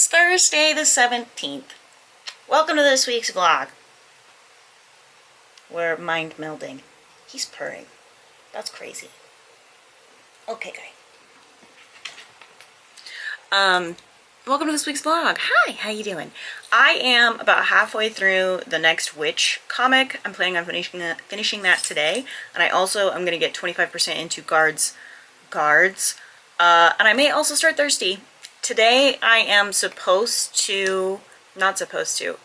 It's Thursday the 17th. Welcome to this week's vlog. We're mind melding. He's purring. That's crazy. Okay, guy. Welcome to this week's vlog. Hi, how you doing? I am about halfway through the next Witch comic. I'm planning on finishing that today. And I also am going to get 25% into Guards. And I may also start Thirsty. Today I am supposed to, not supposed to,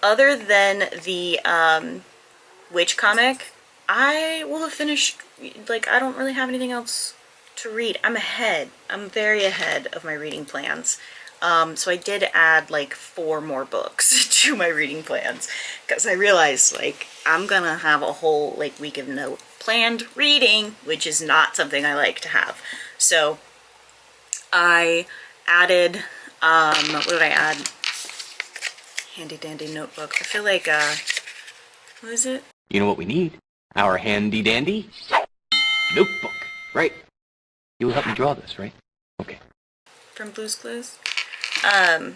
other than the Witch comic, I will have finished, like, I don't really have anything else to read. I'm ahead. I'm very ahead of my reading plans. So I did add like 4 more books to my reading plans because I realized like I'm gonna have a whole like week of no planned reading, which is not something I like to have. So I added, what did I add? Handy dandy notebook. I feel like, what is it? You know what we need? Our handy dandy notebook, right? You'll help me draw this, right? Okay. From Blue's Clues. I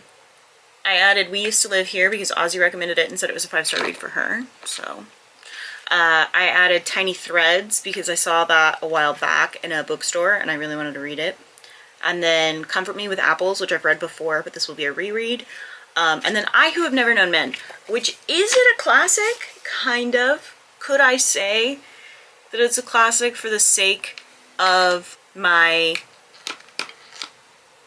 added We Used to Live Here because Ozzy recommended it and said it was a 5-star read for her. So, I added Tiny Threads because I saw that a while back in a bookstore and I really wanted to read it. And then Comfort Me with Apples, which I've read before, but this will be a reread. And then I Who Have Never Known Men, which is it a classic? Kind of. Could I say that it's a classic for the sake of my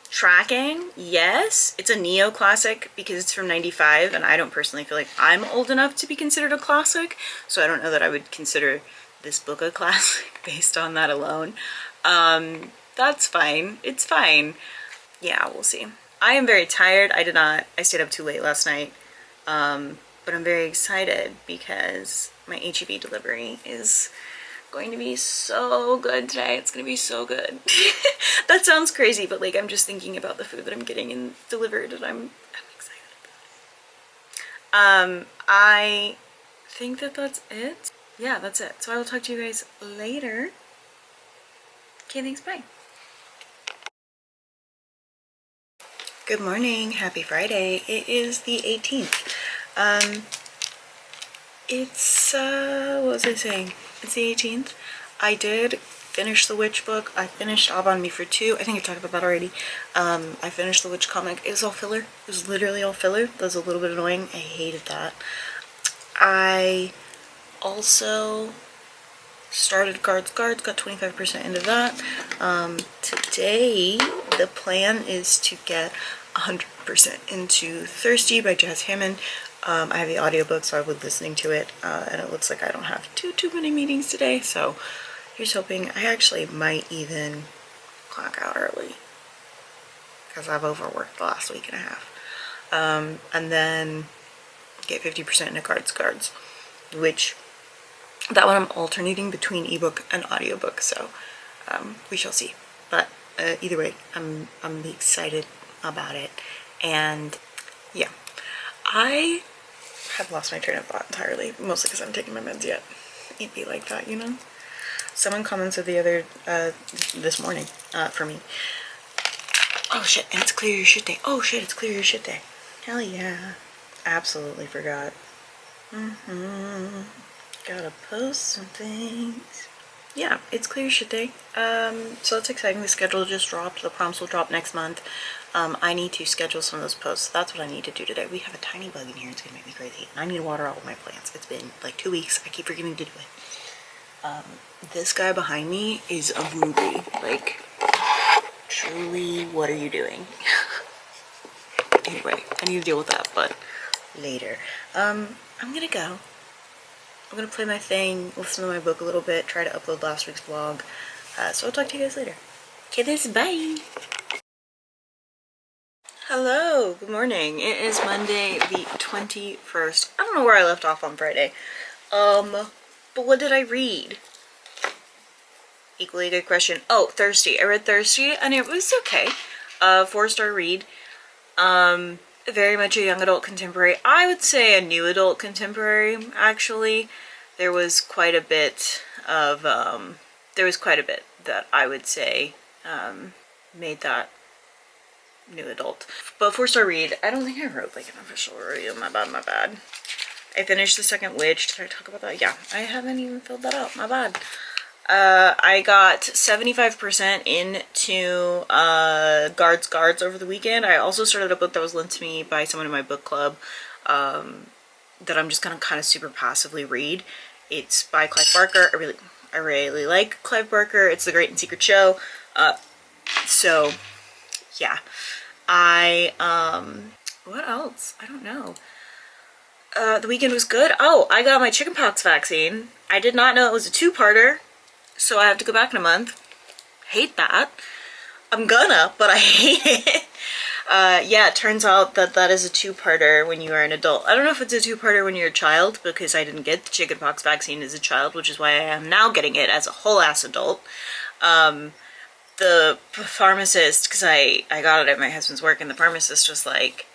tracking? Yes. It's a neo-classic because it's from 95, and I don't personally feel like I'm old enough to be considered a classic, so I don't know that I would consider this book a classic based on that alone. That's fine. It's fine. Yeah, we'll see. I am very tired. I stayed up too late last night. But I'm very excited because my HEB delivery is going to be so good today. It's going to be so good. That sounds crazy, but like I'm just thinking about the food that I'm getting and delivered and I'm excited about it. I think that that's it. Yeah, that's it. So I will talk to you guys later. Okay, thanks, bye. Good morning, happy Friday. It is the 18th. What was I saying? It's the 18th. I did finish the Witch book. I finished All on Me for 2. I think I talked about that already. I finished the Witch comic. It was all filler. It was literally all filler. That was a little bit annoying. I hated that. I also started Guards, got 25% into that. Today, the plan is to get 100% into Thirsty by Jazz Hammond. I have the audiobook, so I was listening to it, and it looks like I don't have too many meetings today, so here's hoping. I actually might even clock out early, because I've overworked the last week and a half. And then get 50% into Guards, which, that one I'm alternating between ebook and audiobook, so we shall see. But either way, I'm excited about it, and yeah. I have lost my train of thought entirely, mostly because I haven't taken my meds yet. It'd be like that, you know? Someone commented this morning, for me. Oh shit, and it's Clear Your Shit Day. Oh shit, it's Clear Your Shit Day. Hell yeah. Absolutely forgot. Gotta post some things. Yeah, it's Clear Your Shit Day. So it's exciting. The schedule just dropped. The prompts will drop next month. I need to schedule some of those posts. That's what I need to do today. We have a tiny bug in here. It's gonna make me crazy. And I need to water all of my plants. It's been like 2 weeks. I keep forgetting to do it. This guy behind me is a ruby. Like, truly, what are you doing? Anyway, I need to deal with that, but later. I'm gonna go. I'm gonna play my thing, listen to my book a little bit, try to upload last week's vlog. So I'll talk to you guys later. Okay, this, bye! Hello, good morning. It is Monday the 21st. I don't know where I left off on Friday. But what did I read? Equally good question. Oh, Thirsty. I read Thirsty and it was okay. 4-star read. Very much a young adult contemporary. I would say a new adult contemporary, actually. There was quite a bit that I would say made that new adult. But four-star read, I don't think I wrote like an official review. My bad. I finished the second witch. Did I talk about that? Yeah, I haven't even filled that out. My bad. I got 75% into Guards over the weekend. I also started a book that was lent to me by someone in my book club that I'm just gonna kind of super passively read. It's by Clive Barker. I really like Clive Barker. It's The Great and Secret Show. So yeah, what else? I don't know. The weekend was good. Oh, I got my chickenpox vaccine. I did not know it was a two-parter, so I have to go back in a month. Hate that. I'm gonna, but I hate it. Yeah, it turns out that that is a two-parter when you are an adult. I don't know if it's a two-parter when you're a child, because I didn't get the chickenpox vaccine as a child, which is why I am now getting it as a whole-ass adult. The pharmacist, because I got it at my husband's work, and the pharmacist was like,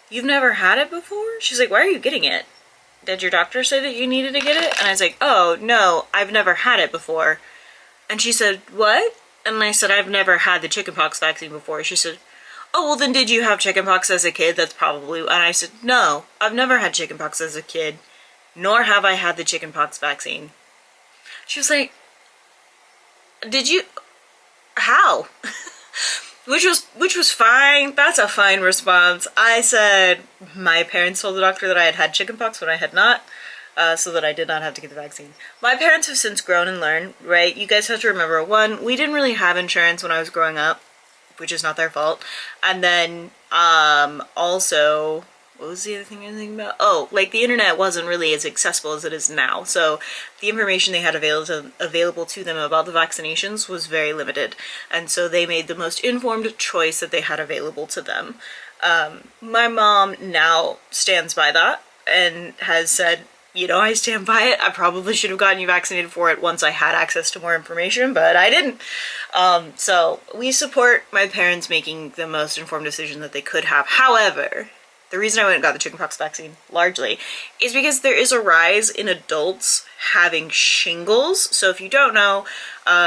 "You've never had it before?" She's like, "Why are you getting it? Did your doctor say that you needed to get it?" And I was like, "Oh, no, I've never had it before." And she said, "What?" And I said, "I've never had the chickenpox vaccine before." She said, "Oh, well then did you have chickenpox as a kid?" That's probably... And I said, "No, I've never had chickenpox as a kid, nor have I had the chickenpox vaccine." She was like, "Did you... how?" Which was fine. That's a fine response. I said my parents told the doctor that I had had chickenpox when I had not, so that I did not have to get the vaccine. My parents have since grown and learned, right? You guys have to remember, one, we didn't really have insurance when I was growing up, which is not their fault. And then also, what was the other thing I was thinking about? Oh, like the internet wasn't really as accessible as it is now. So the information they had available to them about the vaccinations was very limited. And so they made the most informed choice that they had available to them. My mom now stands by that and has said, you know, I stand by it. I probably should have gotten you vaccinated for it once I had access to more information, but I didn't. So we support my parents making the most informed decision that they could have. However, the reason I went and got the chickenpox vaccine, largely, is because there is a rise in adults having shingles. So if you don't know,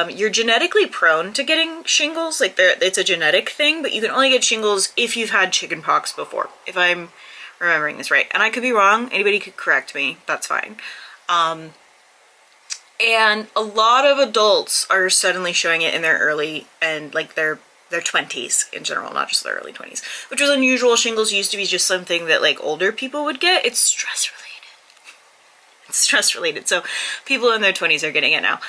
you're genetically prone to getting shingles. Like, it's a genetic thing, but you can only get shingles if you've had chickenpox before, if I'm remembering this right. And I could be wrong. Anybody could correct me. That's fine. And a lot of adults are suddenly showing it in their early and like their 20s in general, not just their early 20s, which was unusual. Shingles used to be just something that like older people would get. It's stress related. It's stress related. So people in their 20s are getting it now,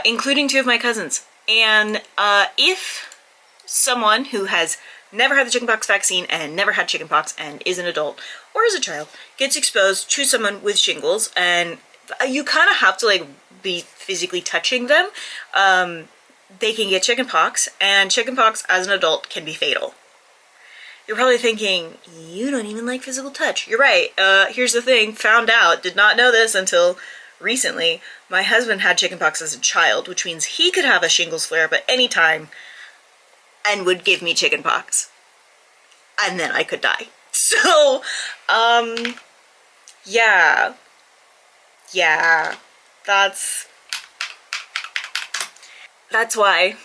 including two of my cousins. And if someone who has never had the chickenpox vaccine and never had chickenpox and is an adult or is a child gets exposed to someone with shingles, and you kind of have to like be physically touching them, they can get chickenpox, and chickenpox as an adult can be fatal. You're probably thinking, you don't even like physical touch. You're right. Here's the thing, found out, did not know this until recently. My husband had chickenpox as a child, which means he could have a shingles flare-up at any time and would give me chickenpox. And then I could die. So, yeah. Yeah. That's why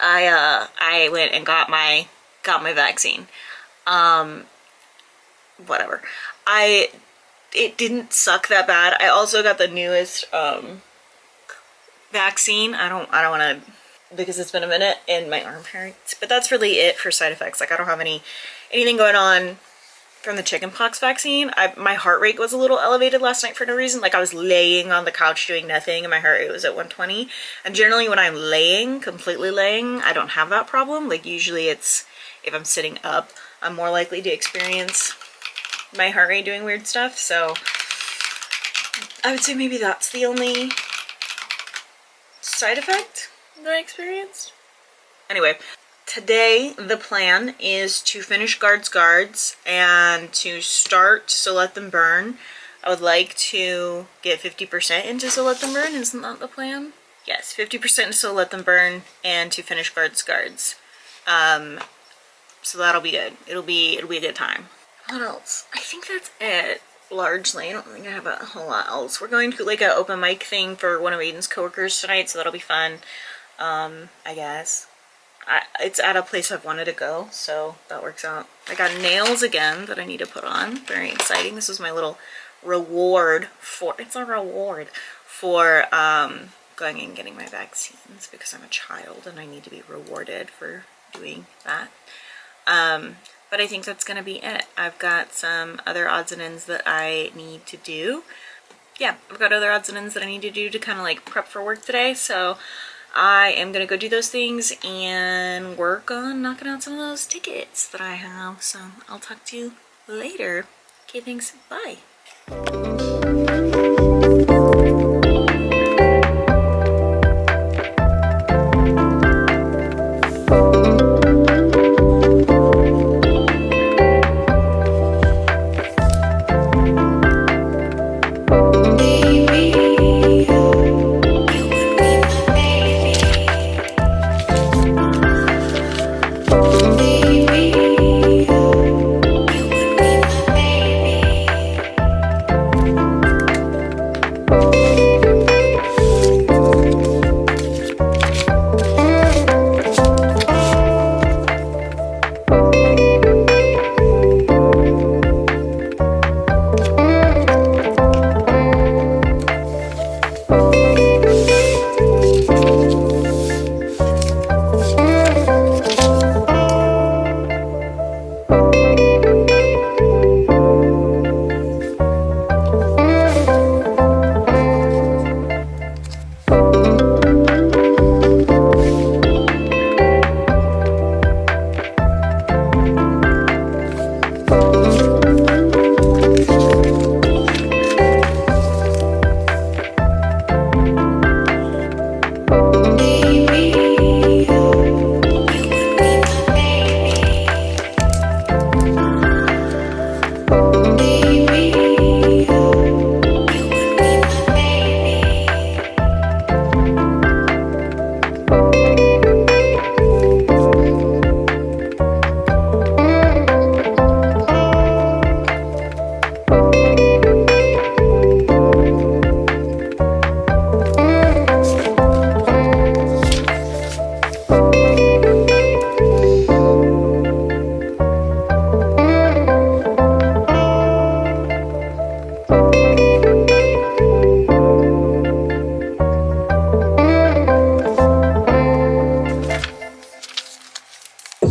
I went and got my vaccine. Whatever. It didn't suck that bad. I also got the newest vaccine. I don't want to, because it's been a minute and my arm hurts. But that's really it for side effects. Like, I don't have anything going on from the chickenpox vaccine. My heart rate was a little elevated last night for no reason. Like, I was laying on the couch doing nothing and my heart rate was at 120. And generally when I'm laying, completely laying, I don't have that problem. Like, usually it's if I'm sitting up, I'm more likely to experience my heart rate doing weird stuff. So I would say maybe that's the only side effect that I experienced. Anyway, today the plan is to finish Guards and to start So Let Them Burn. I would like to get 50% into So Let Them Burn. Isn't that the plan? Yes, 50% into So Let Them Burn and to finish Guards. So that'll be good. It'll be a good time. What else? I think that's it, largely. I don't think I have a whole lot else. We're going to like an open mic thing for one of Aiden's coworkers tonight, so that'll be fun. I guess. it's at a place I've wanted to go, so that works out. I got nails again that I need to put on. Very exciting. This was my little reward for, it's a reward for going and getting my vaccines because I'm a child and I need to be rewarded for doing that. But I think that's gonna be it. I've got some other odds and ends that I need to do. Yeah, I've got other odds and ends that I need to do to kind of like prep for work today, so I am gonna go do those things and work on knocking out some of those tickets that I have. So I'll talk to you later. Okay, thanks, bye.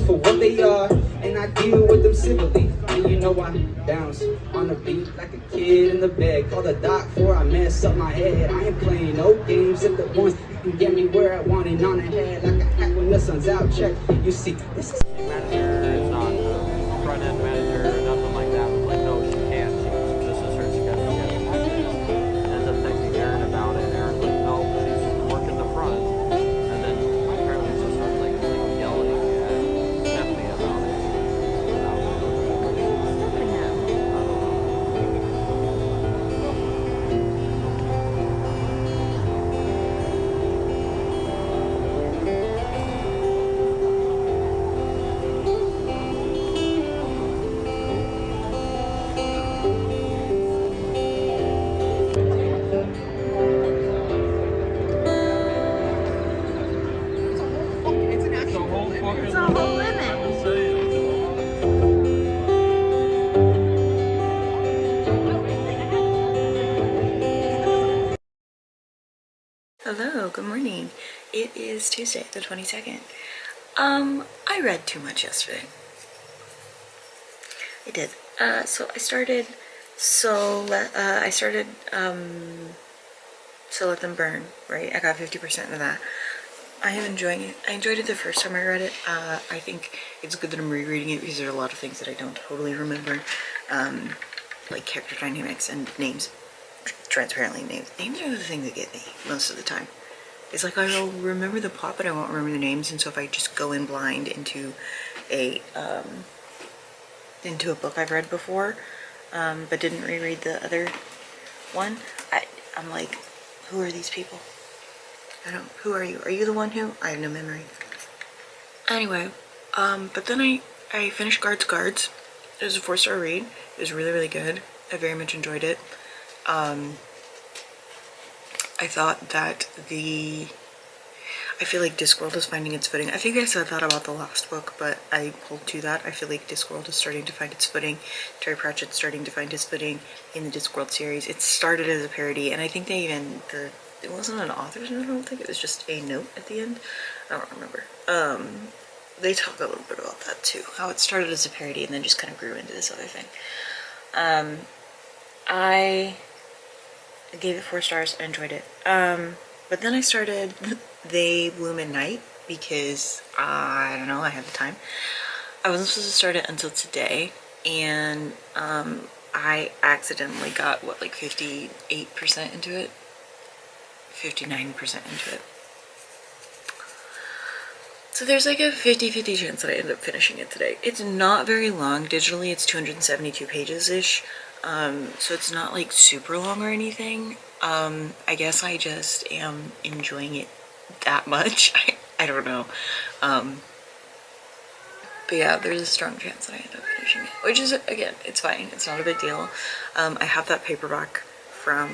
For what they are, and I deal with them civilly. And you know I bounce on the beat like a kid in the bed. Call the doc before I mess up my head. I ain't playing no games at the once. You can get me where I want it on the head like a hat when the sun's out. Check. You see, this is manager, it's not a front end manager or nothing like that. Like, no, she can't. This is her schedule. Ends up texting Aaron about it. Aaron's like, no, she's working the front. And then apparently she starts like yelling at Stephanie about it. Hello, good morning. It is Tuesday, the 22nd. I read too much yesterday. I did. So Let Them Burn, right? I got 50% of that. I am enjoying it. I enjoyed it the first time I read it. I think it's good that I'm rereading it because there are a lot of things that I don't totally remember, like character dynamics and names. Transparently, names are the thing that get me most of the time. It's like I'll remember the plot, but I won't remember the names, and so if I just go in blind into a book I've read before, but didn't reread the other one, I'm like, who are these people? Who are you? Are you the one who? I have no memory. Anyway, but then I finished Guards. It was a 4-star read. It was really, really good. I very much enjoyed it. I thought that I feel like Discworld is finding its footing. I think I said that about the last book, but I hold to that. I feel like Discworld is starting to find its footing. Terry Pratchett's starting to find his footing in the Discworld series. It started as a parody, and I think they even, it wasn't an author's note, I don't think. It was just a note at the end. I don't remember. They talk a little bit about that too. How it started as a parody and then just kind of grew into this other thing. I gave it 4 stars. I enjoyed it. But then I started They Bloom at Night because I don't know, I had the time. I wasn't supposed to start it until today, and I accidentally got what, like 58% into it, 59% into it. So there's like a 50-50 chance that I end up finishing it today. It's not very long. Digitally, it's 272 pages-ish. So it's not like super long or anything. I guess I just am enjoying it that much. I don't know. But yeah, there's a strong chance that I end up finishing it. Which is, again, it's fine. It's not a big deal. I have that paperback from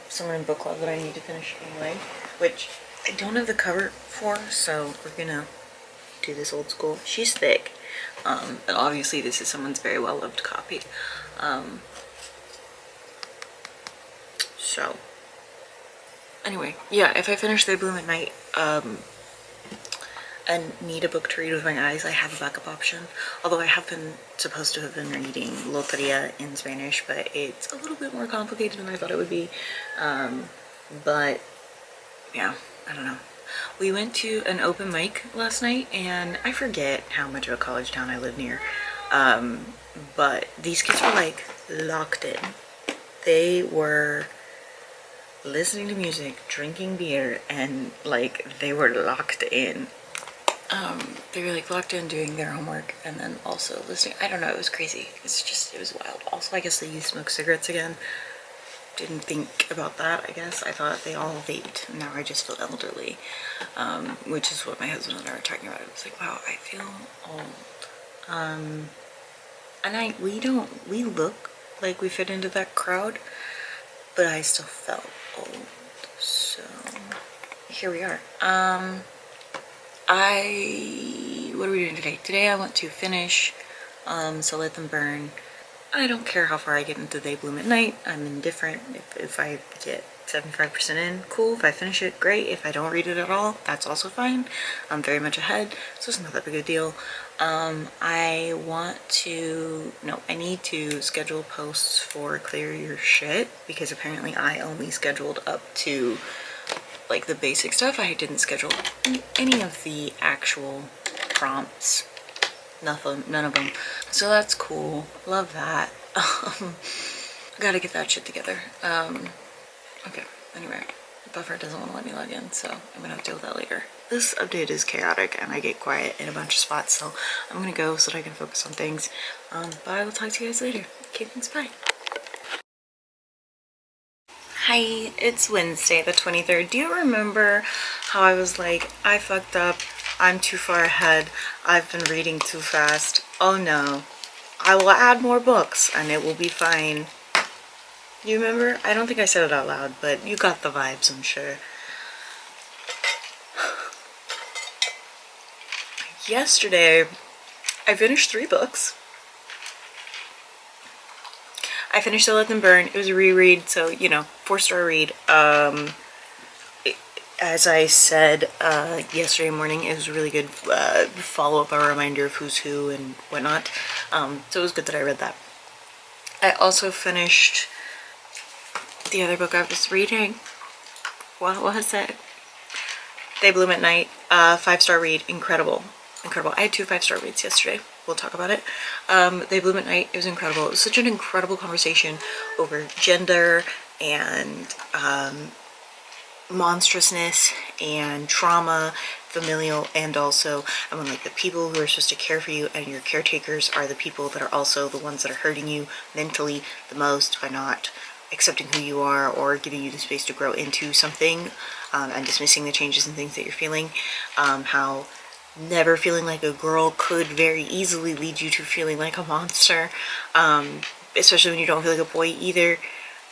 someone in book club that I need to finish anyway, which I don't have the cover for, so we're gonna do this old school. She's thick, and obviously this is someone's very well-loved copy. So anyway, yeah, if I finish They Bloom at Night and need a book to read with my eyes, I have a backup option. Although I have been supposed to have been reading Loteria in Spanish, but it's a little bit more complicated than I thought it would be. But yeah, I don't know. We went to an open mic last night, and I forget how much of a college town I live near. But these kids were like locked in. They were listening to music, drinking beer, and like they were locked in. They were like locked in doing their homework and then also listening. I don't know, it was crazy. It was wild. Also, I guess they used smoke cigarettes again. Didn't think about that, I guess. I thought they all vaped. Now I just feel elderly, which is what my husband and I were talking about. It was like, wow, I feel old. And we look like we fit into that crowd, but I still felt old. So here we are. What are we doing today? Today I want to finish So Let Them Burn. I don't care how far I get into They Bloom at Night. I'm indifferent. If I get 75% in, cool. If I finish it, great. If I don't read it at all, that's also fine. I'm very much ahead, so it's not that big a deal. I need to schedule posts for Clear Your Shit, because apparently I only scheduled up to like the basic stuff. I didn't schedule any of the actual prompts. None of them. So that's cool. Love that. Gotta get that shit together. Okay, anyway. Buffer doesn't want to let me log in, so I'm gonna have to deal with that later. This update is chaotic and I get quiet in a bunch of spots, so I'm gonna go so that I can focus on things. But I will talk to you guys later. Okay, thanks, bye. Hi, it's Wednesday the 23rd. Do you remember how I was like, I fucked up, I'm too far ahead, I've been reading too fast. Oh no, I will add more books and it will be fine. You remember? I don't think I said it out loud, but you got the vibes, I'm sure. Yesterday, I finished 3 books. I finished So Let Them Burn. It was a reread, so, you know, 4-star read. As I said yesterday morning, it was a really good follow-up, a reminder of who's who and whatnot. So it was good that I read that. I also finished the other book I was reading. What was it? They Bloom at Night. 5-star read. Incredible. Incredible. I had 2 5-star reads yesterday. We'll talk about it. They Bloom at Night. It was incredible. It was such an incredible conversation over gender and monstrousness and trauma, familial, and also when like the people who are supposed to care for you and your caretakers are the people that are also the ones that are hurting you mentally the most by not accepting who you are or giving you the space to grow into something, and dismissing the changes and things that you're feeling. How never feeling like a girl could very easily lead you to feeling like a monster, especially when you don't feel like a boy either.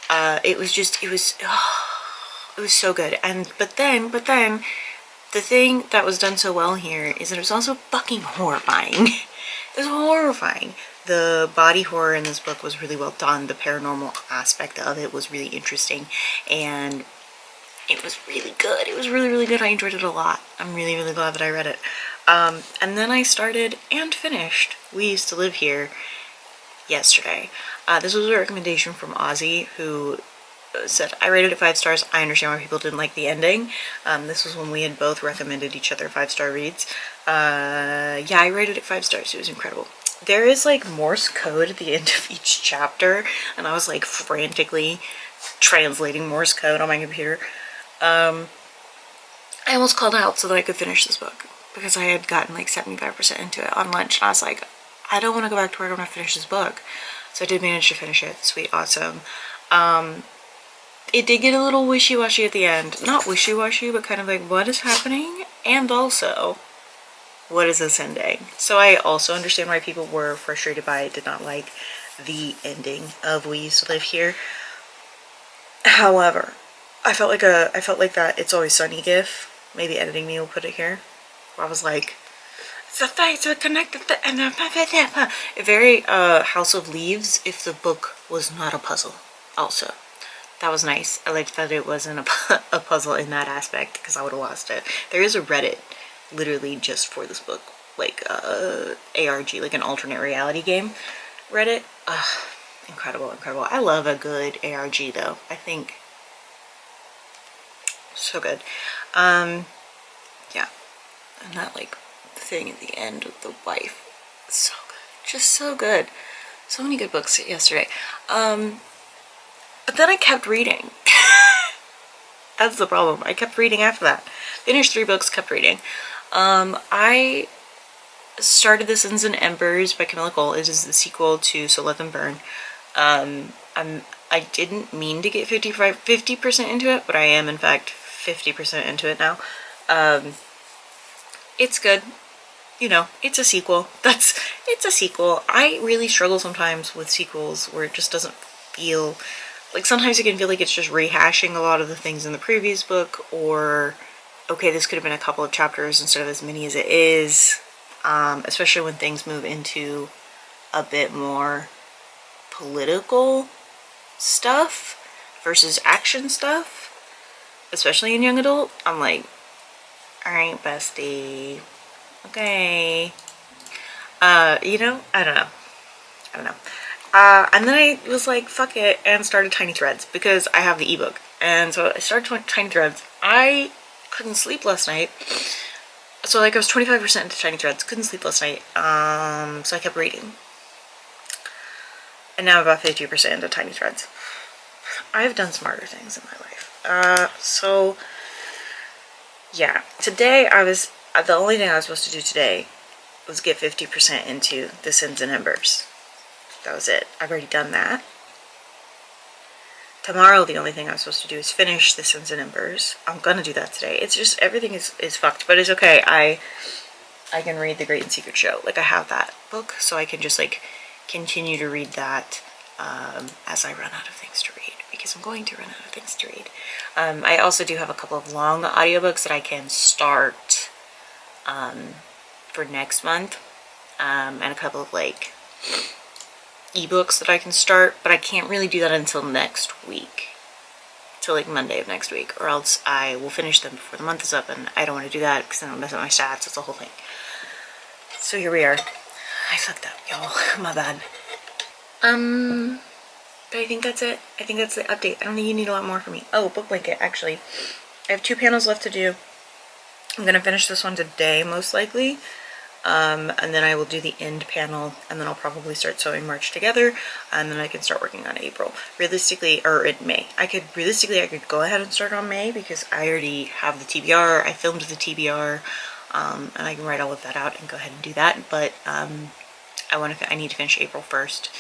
It was so good. But then the thing that was done so well here is that it was also fucking horrifying. It was horrifying. The body horror in this book was really well done. The paranormal aspect of it was really interesting, and it was really good. It was really, really good. I enjoyed it a lot. I'm really, really glad that I read it. And then I started and finished We Used to Live Here yesterday. This was a recommendation from Ozzy, who said, I rated it 5 stars. I understand why people didn't like the ending. This was when we had both recommended each other 5-star reads. Yeah, I rated it 5 stars. It was incredible. There is like Morse code at the end of each chapter, and I was like frantically translating Morse code on my computer. I almost called out so that I could finish this book, because I had gotten like 75% into it on lunch, and I was like, I don't want to go back to work. I want to finish this book. So I did manage to finish it. Sweet, awesome. It did get a little wishy-washy at the end. Not wishy-washy, but kind of like, what is happening? And also, what is this ending? So I also understand why people were frustrated by it, did not like the ending of We Used to Live Here. However, I felt like that It's Always Sunny gif. Maybe editing me will put it here. Where I was like, it's a face to connect the very House of Leaves if the book was not a puzzle. Also, that was nice. I liked that it wasn't a puzzle in that aspect, because I would have lost it. There is a Reddit literally just for this book, like ARG, like an alternate reality game Reddit. Incredible, incredible. I love a good ARG though. I think so good. Yeah, and that like thing at the end with the wife, so good, just so good. So many good books yesterday. But then I kept reading. That's the problem. I kept reading after that. Finished 3 books, kept reading. I started The Sins and Embers by Camilla Cole. It is the sequel to So Let Them Burn. I didn't mean to get 50% into it, but I am in fact 50% into it now. It's good. You know, it's a sequel. It's a sequel. I really struggle sometimes with sequels where it just doesn't feel like, sometimes it can feel like it's just rehashing a lot of the things in the previous book, or okay, this could have been a couple of chapters instead of as many as it is, especially when things move into a bit more political stuff versus action stuff, especially in young adult. I'm like, alright, bestie, okay. You know, I don't know. And then I was like, fuck it, and started Tiny Threads, because I have the ebook. And so I started Tiny Threads. I couldn't sleep last night. So like I was 25% into Tiny Threads, couldn't sleep last night. So I kept reading. And now I'm about 50% into Tiny Threads. I've done smarter things in my life. So yeah, today the only thing I was supposed to do today was get 50% into The Sins and Embers. That was it. I've already done that. Tomorrow, the only thing I'm supposed to do is finish The Sins and Embers. I'm gonna do that today. It's just, everything is fucked, but it's okay. I can read The Great and Secret Show. Like, I have that book, so I can just, like, continue to read that as I run out of things to read, because I'm going to run out of things to read. I also do have a couple of long audiobooks that I can start for next month, and a couple of, like, ebooks that I can start, but I can't really do that until next week, till like Monday of next week, or else I will finish them before the month is up, and I don't want to do that because then I'll mess up my stats. It's a whole thing. So here we are. I fucked up, y'all. My bad. But I think that's it. I think that's the update. I don't think you need a lot more from me. Oh, book blanket, actually. I have 2 panels left to do. I'm gonna finish this one today, most likely. And then I will do the end panel, and then I'll probably start sewing March together, and then I can start working on April. Realistically, or in May. I could go ahead and start on May, because I already have the TBR. I filmed the TBR, and I can write all of that out and go ahead and do that. But I need to finish April first,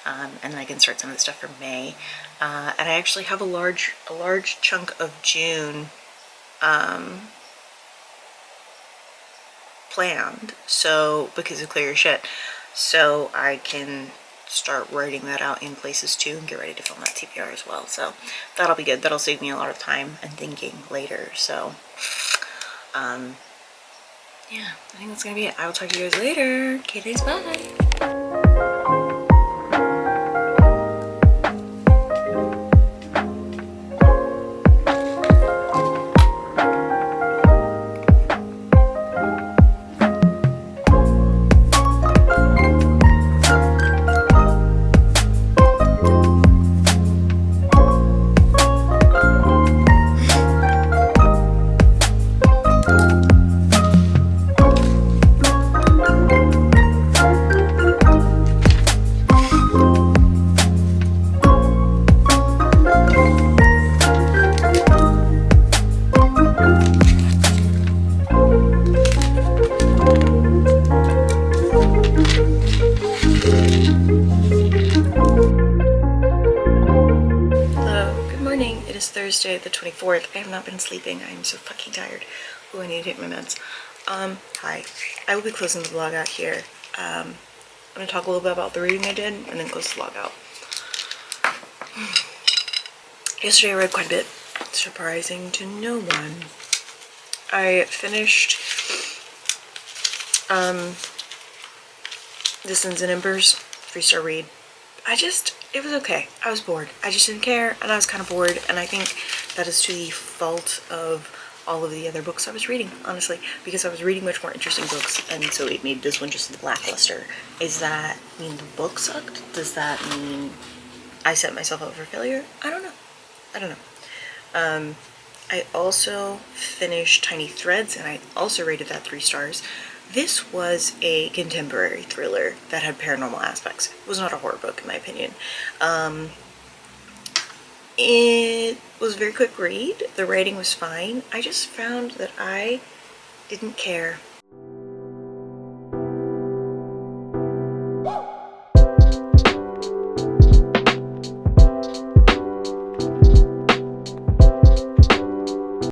and then I can start some of the stuff for May. And I actually have a large chunk of June planned, so, because of CLEARURSHT, so I can start writing that out in places too and get ready to film that TBR as well. So that'll be good. That'll save me a lot of time and thinking later. So Yeah, I think that's gonna be it. I will talk to you guys later. Okay, thanks, bye. Hello, good morning. It is Thursday the 24th. I have not been sleeping. I am so fucking tired. Oh, I need to take my meds. Hi. I will be closing the vlog out here. I'm gonna talk a little bit about the reading I did and then close the vlog out. Yesterday I read quite a bit, surprising to no one. I finished The Suns and Embers 3-star read. It was okay. I was bored. I just didn't care, and I was kind of bored, and I think that is to the fault of all of the other books I was reading, honestly, because I was reading much more interesting books, and so it made this one just lackluster. Does that mean the book sucked? Does that mean I set myself up for failure? I don't know. I also finished Tiny Threads, and I also rated that 3 stars. This was a contemporary thriller that had paranormal aspects. It was not a horror book, in my opinion. It was a very quick read. The writing was fine. I just found that I didn't care